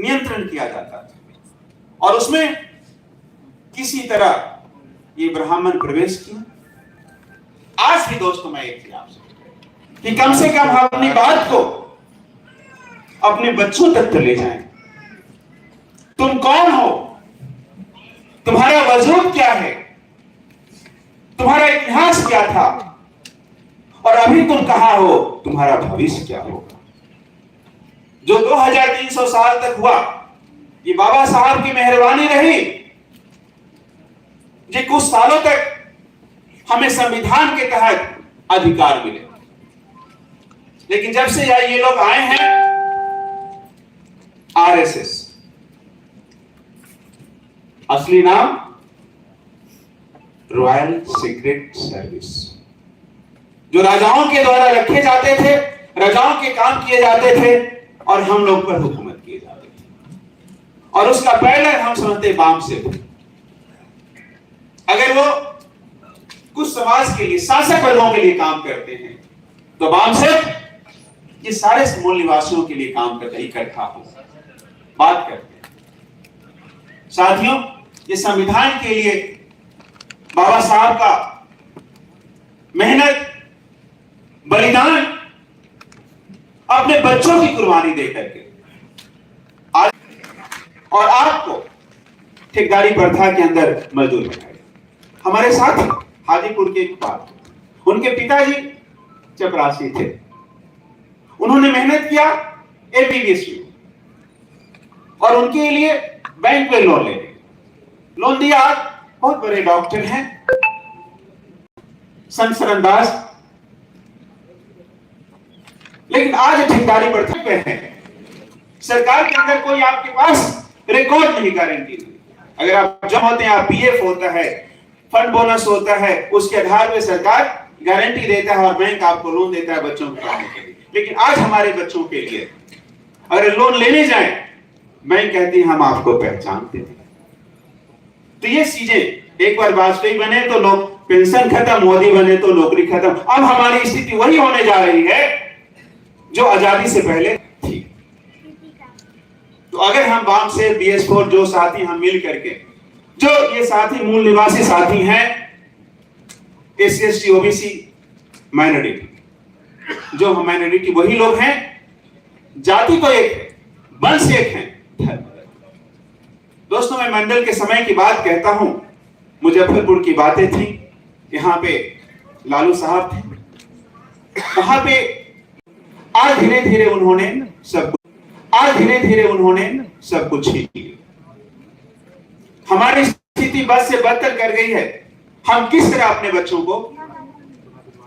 नियंत्रण किया जाता था और उसमें किसी तरह ये ब्राह्मण प्रवेश किया। आज भी दोस्तों मैं एक आपसे कि कम से कम हम अपनी बात को अपने बच्चों तक तो ले जाएं। तुम कौन हो, तुम्हारा वजूद क्या है, तुम्हारा इतिहास क्या था और अभी तुम कहां हो, तुम्हारा भविष्य क्या होगा। जो 2300 साल तक हुआ ये बाबा साहब की मेहरबानी रही कि कुछ सालों तक हमें संविधान के तहत अधिकार मिले। लेकिन जब से ये लोग आए हैं आरएसएस, असली नाम रॉयल सीक्रेट सर्विस, जो राजाओं के द्वारा रखे जाते थे, राजाओं के काम किए जाते थे और हम लोग पर हुकूमत किए जाते थे। और उसका पहले हम समझते बाम से, अगर वो कुछ समाज के लिए, शासक वर्गों के लिए काम करते हैं तो बाम से ये सारे मूल निवासियों के लिए काम करते, इकट्ठा हो बात करते हैं। साथियों, ये संविधान के लिए बाबा साहब का मेहनत, बलिदान, अपने बच्चों की कुर्बानी देकर के आज और आपको ठेकेदारी प्रथा के अंदर मजदूर बनाया। हमारे साथ हाजीपुर के एक बात, उनके पिताजी चपरासी थे, उन्होंने मेहनत किया एमबीबीएस में और उनके लिए बैंक में लोन दिया। बहुत बड़े डॉक्टर हैं, संत सरनदास, लेकिन आज ठेकेदारी प्रथा पे है। सरकार के अंदर कोई आपके पास रिकॉर्ड नहीं, गारंटी नहीं। अगर आप जमा होते हैं, आप पीएफ होता है, फंड बोनस होता है, उसके आधार पर सरकार गारंटी देता है और बैंक आपको लोन देता है बच्चों को पढ़ाने के लिए। लेकिन आज हमारे बच्चों के लिए अगर लोन लेने जाएं, बैंक कहती है हम आपको पहचानते हैं। तो ये चीजें, एक बार वाजपेयी बने तो लोग पेंशन खत्म, मोदी बने तो नौकरी खत्म। अब हमारी स्थिति वही होने जा रही है जो आजादी से पहले थी। तो अगर हम बाम से BS4 जो साथी हम मिल करके, जो ये साथी मूल निवासी साथी हैं, SC ST OBC माइनॉरिटी, जो हम माइनॉरिटी वही लोग हैं, जाति तो एक है, वंश एक है, धर्म। दोस्तों, मैं मंडल के समय की बात कहता हूं, मुजफ्फरपुर की बातें थी, यहाँ पे लालू साहब थे, वहां पे आज धीरे धीरे उन्होंने सब कुछ ही किया। हमारी स्थिति बद से बदतर कर गई है। हम किस तरह अपने बच्चों को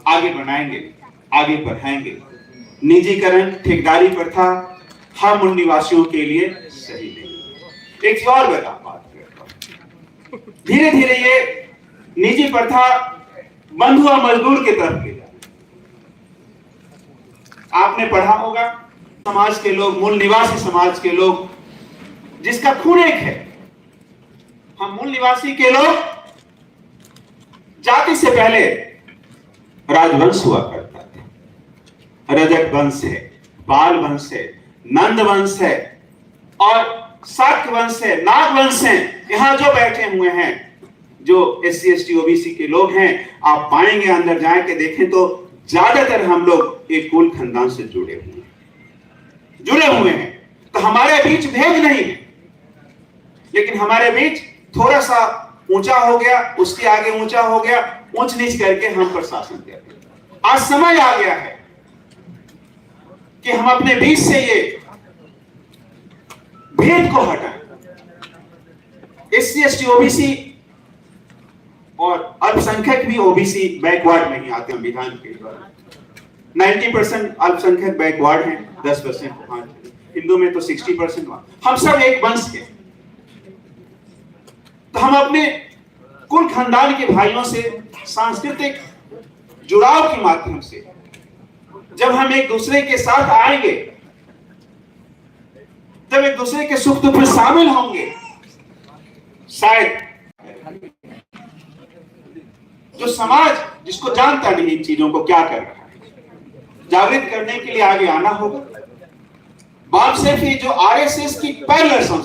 आगे बढ़ाएंगे, आगे बढ़ाएंगे। निजीकरण, ठेकेदारी प्रथा हम उन निवासियों के लिए सही नहीं। एक और बात करता हूं, धीरे धीरे ये निजी प्रथा बंधुआ मजदूर की तरफ ले जाए। आपने पढ़ा होगा, समाज के लोग, मूल निवासी समाज के लोग, जिसका खून एक है। हम मूल निवासी के लोग, जाति से पहले राजवंश हुआ करता था। रजक वंश है, पाल वंश है, नंद वंश है और शाक्य वंश है, नाग वंश है। यहां जो बैठे हुए हैं, जो SC ST OBC के लोग हैं, आप पाएंगे अंदर जाके देखें तो ज्यादातर हम लोग एक कुल खानदान से जुड़े हुए हैं। तो हमारे बीच भेद नहीं है, लेकिन हमारे बीच थोड़ा सा ऊंचा हो गया, उसके आगे ऊंचा हो गया, ऊंच नीच करके हम पर शासन करते हैं। आज समय आ गया है कि हम अपने बीच से ये भेद को हटाएं। SC ST OBC और अल्पसंख्यक भी OBC बैकवर्ड नहीं आते संविधान के द्वारा। 90% अल्पसंख्यक बैकवर्ड हैं, 10% हिंदू में तो 60%। हम सब एक वंश के, तो हम अपने कुल खानदान के भाइयों से सांस्कृतिक जुड़ाव के माध्यम से जब हम एक दूसरे के साथ आएंगे, जब एक दूसरे के सुख दुख में शामिल होंगे, शायद जो समाज जिसको जानता नहीं इन चीजों को क्या कर रहा है, जागृत करने के लिए आगे आना होगा। बात सिर्फ ये जो आरएसएस की पैरेलल